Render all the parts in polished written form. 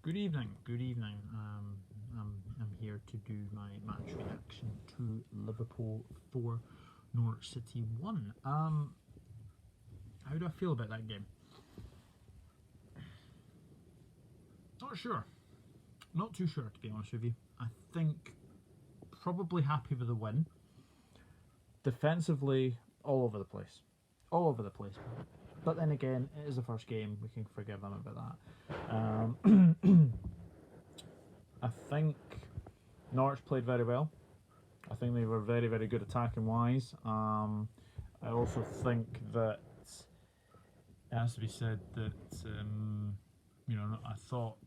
Good evening. Good evening. I'm here to do my match reaction to Liverpool 4, Norwich City 1. How do I feel about that game? Not sure. Not too sure, to be honest with you. I think probably happy with the win. Defensively, all over the place. All over the place. But then again, it is the first game. We can forgive them about that. I think Norwich played very well. I think they were very, very good attacking wise. I also think that it has to be said that I thought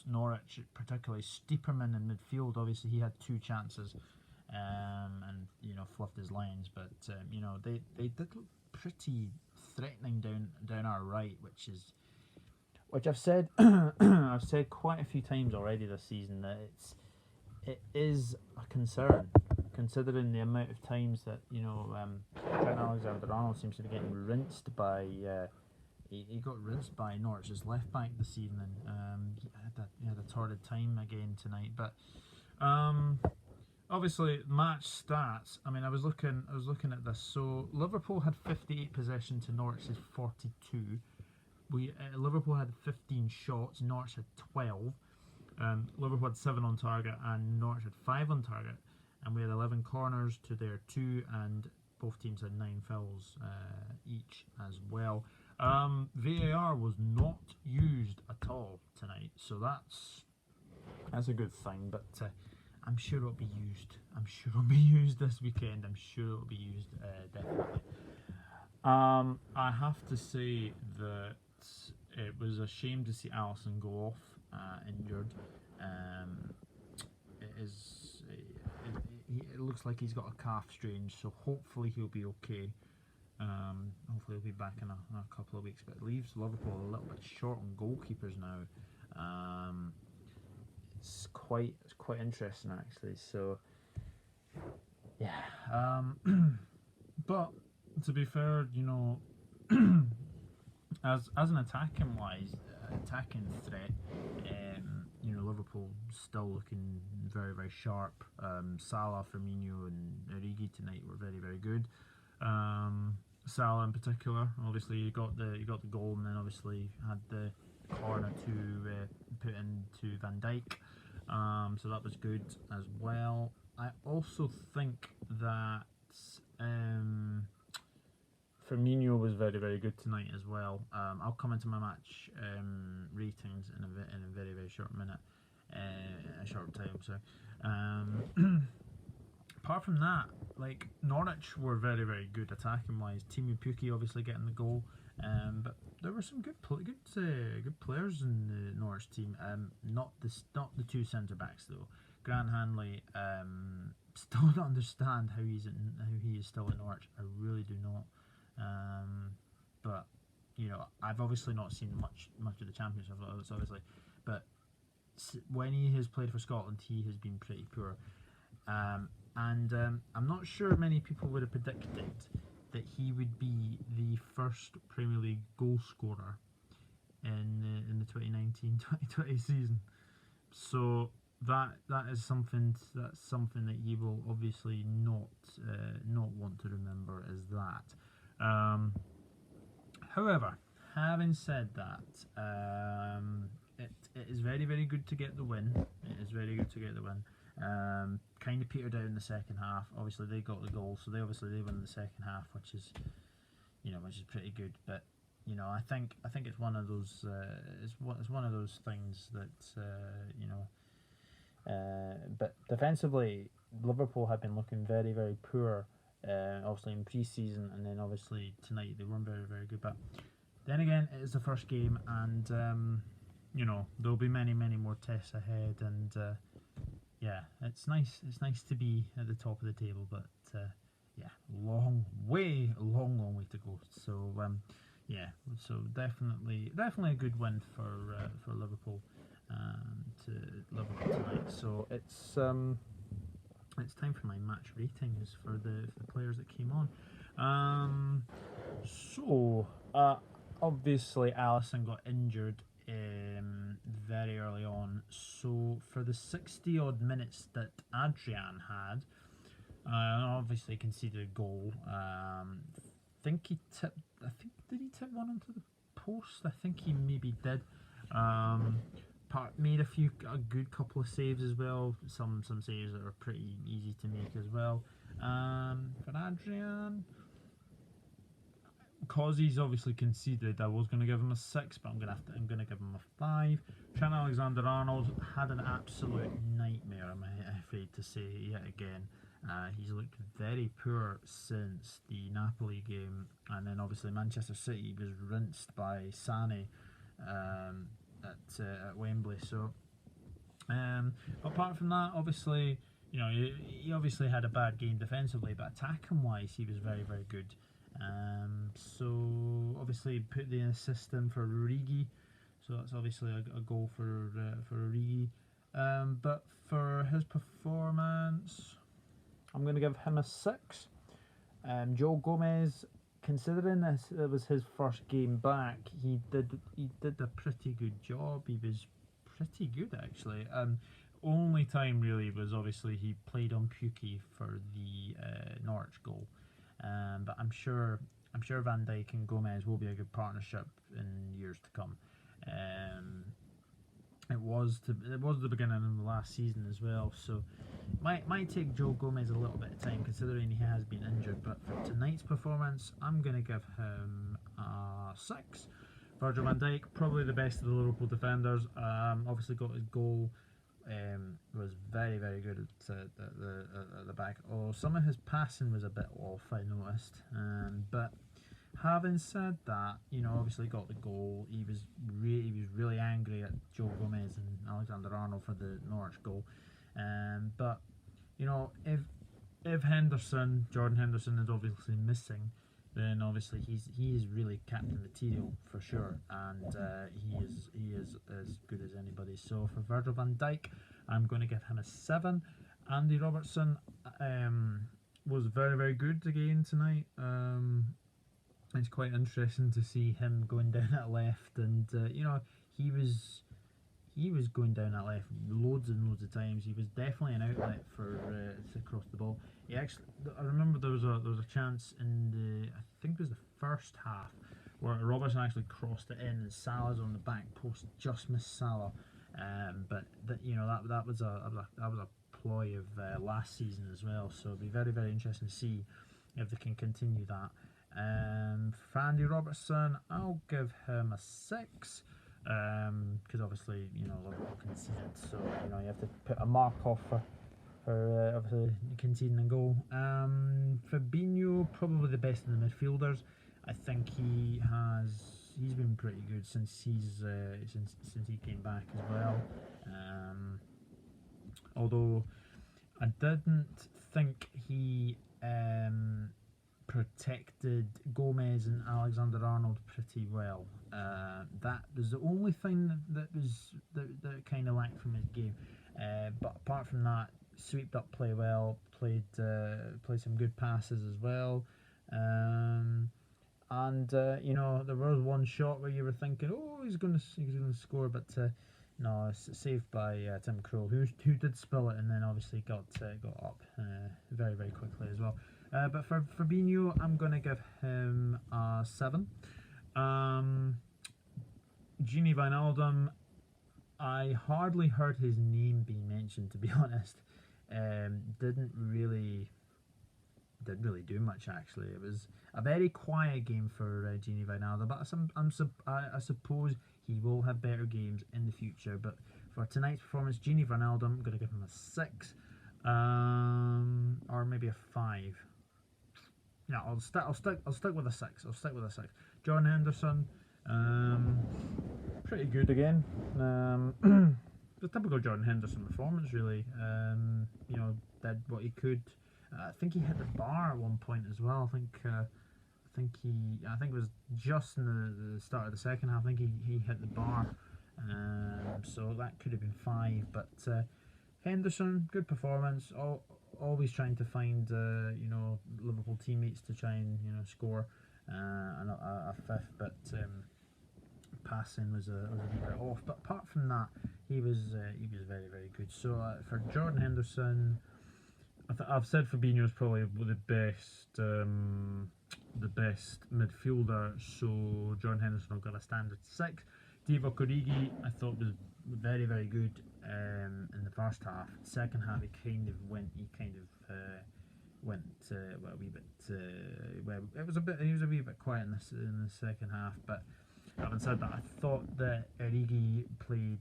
Norwich, particularly Steeperman in midfield, obviously he had two chances, and fluffed his lines. But they did look pretty threatening down our right, which I've said I've said quite a few times already this season that it is a concern, considering the amount of times that Trent Alexander-Arnold seems to be getting rinsed by. He got rinsed by Norwich's left back this evening. He had a torrid time again tonight, but obviously match stats. I mean, I was looking at this. So Liverpool had 58 possession to Norwich's 42. Liverpool had 15 shots. Norwich had 12. Liverpool had 7 on target, and Norwich had 5 on target. And we had 11 corners to their 2, and both teams had 9 fouls each as well. VAR was not used at all tonight, so that's a good thing. But I'm sure it'll be used. I'm sure it'll be used this weekend. I'm sure it'll be used definitely. I have to say that it was a shame to see Alisson go off injured. It looks like he's got a calf strain, so hopefully he'll be okay. Hopefully he'll be back in a couple of weeks, but it leaves Liverpool a little bit short on goalkeepers now. It's quite interesting actually. So yeah, but to be fair, as an attacking threat, Liverpool still looking very, very sharp. Salah, Firmino, and Origi tonight were very, very good. Salah in particular, obviously you got the goal, and then obviously had the corner to put into Van Dijk. So that was good as well. I also think that Firmino was very, very good tonight as well. I'll come into my match ratings in a very, very short minute, a short time. So, apart from that, like Norwich were very, very good attacking wise. Timu Pukki obviously getting the goal, but there were some good players in the Norwich team. Not the two centre backs though. Grant Hanley, still don't understand how he is still at Norwich. I really do not. But I've obviously not seen much of the Championship, obviously, but when he has played for Scotland, he has been pretty poor. And I'm not sure many people would have predicted that he would be the first Premier League goal scorer in the 2019-2020 season. So that is something that you will obviously not want to remember as that. However, having said that, it is very, very good to get the win. It is very good to get the win. Kind of petered out in the second half. Obviously, they got the goal, so they win the second half, which is pretty good. But I think it's one of those it's one of those things that but defensively, Liverpool have been looking very, very poor. Obviously in pre-season, and then obviously tonight they weren't very, very good. But then again, it is the first game, and there'll be many, many more tests ahead. And yeah, it's nice to be at the top of the table, but yeah, long way to go. So yeah, so definitely a good win for Liverpool tonight. So it's time for my match ratings for the players that came on. Obviously Alisson got injured very early on. So for the 60 odd minutes that Adrian had, obviously conceded a goal. Think he tipped. I think did he tip one into the post? I think he maybe did. Made a good couple of saves as well. Some saves that are pretty easy to make as well. For Adrian, because he's obviously conceded, I was going to give him a 6, but I'm going to give him a 5. Trent Alexander-Arnold had an absolute nightmare, I'm afraid to say yet again. He's looked very poor since the Napoli game, and then obviously Manchester City was rinsed by Sané at Wembley. So, apart from that, obviously, he obviously had a bad game defensively, but attacking wise, he was very, very good. So obviously put the assist in for Origi, so that's obviously a goal for Origi. But for his performance, I'm going to give him a 6. Joe Gomez, considering this it was his first game back, he did a pretty good job. He was pretty good actually. Only time really was obviously he played on Pukki for the Norwich goal. But I'm sure Van Dijk and Gomez will be a good partnership in years to come. It was the beginning of the last season as well, so might take Joe Gomez a little bit of time considering he has been injured. But for tonight's performance, I'm going to give him a 6. Virgil van Dijk, probably the best of the Liverpool defenders. Obviously got his goal. Was very, very good at the back. Some of his passing was a bit off, I noticed. But having said that, obviously got the goal. He was really angry at Joe Gomez and Alexander-Arnold for the Norwich goal. But if Jordan Henderson is obviously missing, then obviously he is really captain material for sure, and he is as good as anybody. So for Virgil van Dijk, I'm going to give him a 7. Andy Robertson was very, very good again tonight. It's quite interesting to see him going down at left, and he was going down that left loads and loads of times. He was definitely an outlet for to cross the ball. I remember there was a chance in I think it was the first half where Robertson actually crossed it in, and Salah's on the back post just missed Salah. But that was a ploy of last season as well. So it'll be very, very interesting to see if they can continue that. For Andy Robertson, I'll give him a 6. Because obviously Liverpool conceded, so you have to put a mark off for obviously conceding a goal. Fabinho, probably the best of the midfielders. I think he's been pretty good since since he came back as well. Although I didn't think he protected Gomez and Alexander-Arnold pretty well. That was the only thing that kind of lacked from his game. But apart from that, swept up play well, played some good passes as well. There was one shot where you were thinking, oh, he's going to score, but no, saved by Tim Krul, who did spill it and then obviously got up very, very quickly as well. But for Fabinho, I'm going to give him a 7. Gini Wijnaldum, I hardly heard his name being mentioned, to be honest. Didn't really do much actually. It was a very quiet game for Gini Wijnaldum, but I suppose he will have better games in the future. But for tonight's performance, Gini Wijnaldum, I'm going to give him a 6, or maybe a 5. Yeah, I'll stick with a 6. I'll stick with a 6. Jordan Henderson, pretty good again. The typical Jordan Henderson performance, really. Did what he could. I think he hit the bar at one point as well. I think it was just in the start of the second half. I think he hit the bar. So that could have been 5. But Henderson, good performance. Always trying to find Liverpool teammates to try and score a 5th, but passing was a wee bit off. But apart from that, very very good. So for Jordan Henderson, I've said Fabinho's probably the best midfielder. So Jordan Henderson got a standard 6. Divock Origi I thought was very very good in the first half. Second half he kind of went well, a wee bit. Well, it was a bit. He was a wee bit quiet in the second half. But having said that, I thought that Origi played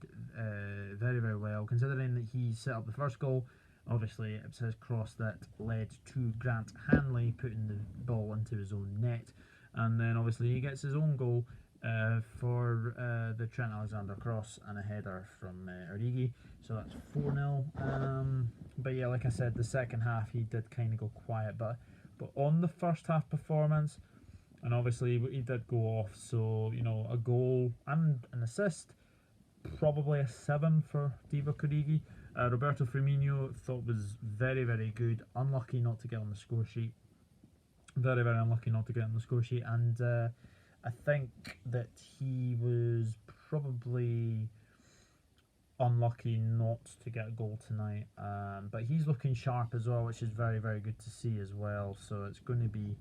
very very well, considering that he set up the first goal. Obviously, it was his cross that led to Grant Hanley putting the ball into his own net, and then obviously he gets his own goal for the Trent Alexander cross and a header from Origi. So that's 4-0. But yeah, like I said, the second half he did kind of go quiet, but on the first half performance, and obviously he did go off. So a goal and an assist, probably a 7 for Divock Origi. Roberto Firmino thought was very very good. Unlucky not to get on the score sheet. Very very unlucky not to get on the score sheet, and I think that he was probably unlucky not to get a goal tonight. But he's looking sharp as well, which is very very good to see as well. So it's going to be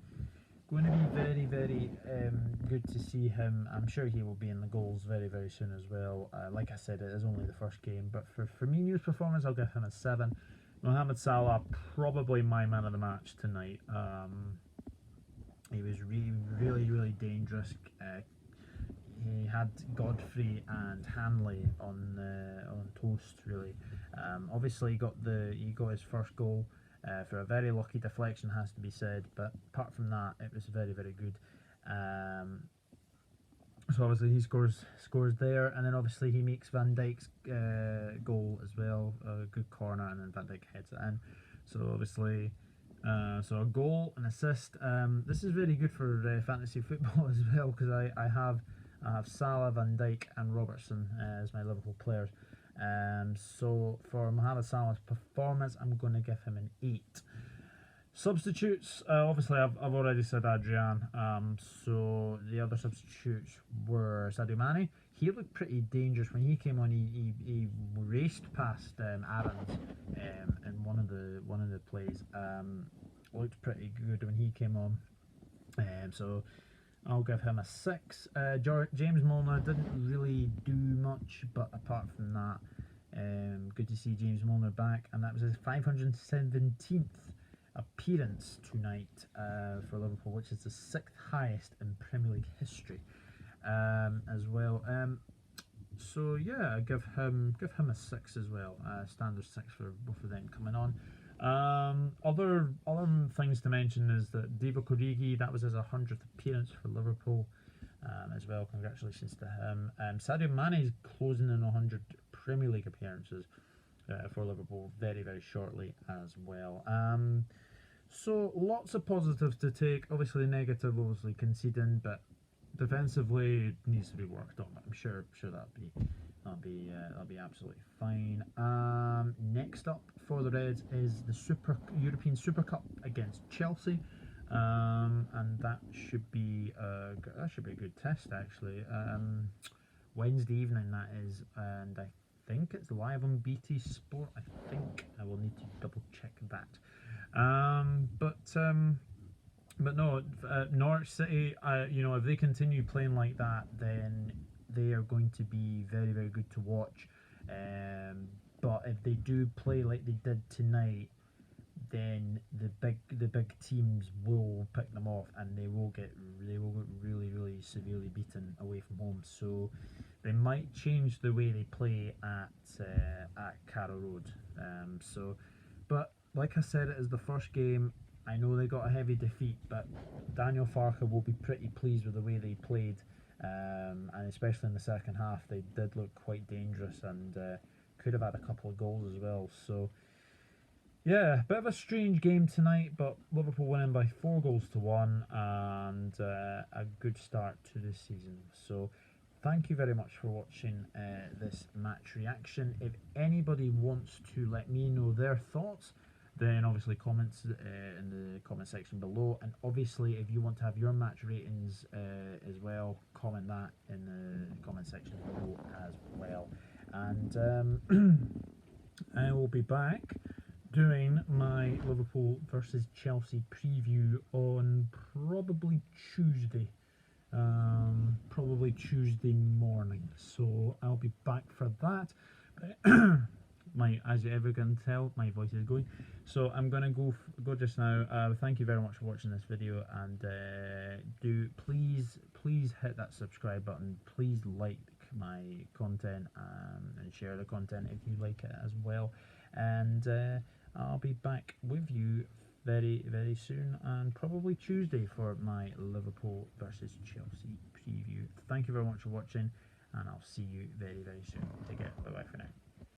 very very good to see him. I'm sure he will be in the goals very very soon as well. Like I said, it is only the first game, but for Firmino's performance I'll give him a 7. Mohamed Salah, probably my man of the match tonight. He was really dangerous. He had Godfrey and Hanley on toast really. Obviously he got his first goal for a very lucky deflection, has to be said, but apart from that it was very very good. So obviously he scores there, and then obviously he makes Van Dijk's goal as well, a good corner, and then Van Dijk heads it in. So obviously so a goal, an assist. This is very good for fantasy football as well, because I have Salah, Van Dijk and Robertson as my Liverpool players. So for Mohamed Salah's performance, I'm going to give him an 8. Substitutes, obviously I've already said Adrian. So the other substitutes were Sadio Mane. He looked pretty dangerous when he came on. He raced past Aarons in one of the plays. Looked pretty good when he came on. So I'll give him a 6. James Milner didn't really do much, but apart from that, good to see James Milner back, and that was his 517th appearance tonight for Liverpool, which is the 6th highest in Premier League history as well. So yeah, give him a 6 as well. Standard 6 for both of them coming on. Other things to mention is that Divock Origi, that was his 100th appearance for Liverpool as well. Congratulations to him. Sadio Mane is closing in 100 Premier League appearances for Liverpool very very shortly as well. So lots of positives to take. Obviously negative, obviously conceding, but defensively it needs to be worked on. I'm sure that'll be absolutely fine. Next up for the Reds is the European Super Cup against Chelsea, and that should be a good test actually. Wednesday evening that is, and I think it's live on BT Sport. I think I will need to double check that. But no, Norwich City, if they continue playing like that, then they are going to be very very good to watch. But if they do play like they did tonight, then the big teams will pick them off, and they will get really severely beaten away from home. So they might change the way they play at Carrow Road. But like I said, it is the first game. I know they got a heavy defeat, but Daniel Farke will be pretty pleased with the way they played, and especially in the second half they did look quite dangerous, and could have had a couple of goals as well. So yeah, bit of a strange game tonight, but Liverpool winning by 4-1, and a good start to this season. So thank you very much for watching this match reaction. If anybody wants to let me know their thoughts, then obviously comments in the comment section below, and obviously if you want to have your match ratings as well, comment that in the comment section below as well. and I will be back doing my Liverpool versus Chelsea preview on probably Tuesday. Probably Tuesday morning, so I'll be back for that. As you ever can tell, my voice is going, so I'm gonna go just now. Thank you very much for watching this video, and do please hit that subscribe button. Please like my content, and share the content if you like it as well. And I'll be back with you very soon, and probably Tuesday for my Liverpool versus Chelsea preview. Thank you very much for watching, and I'll see you very soon. Take care. Bye bye for now.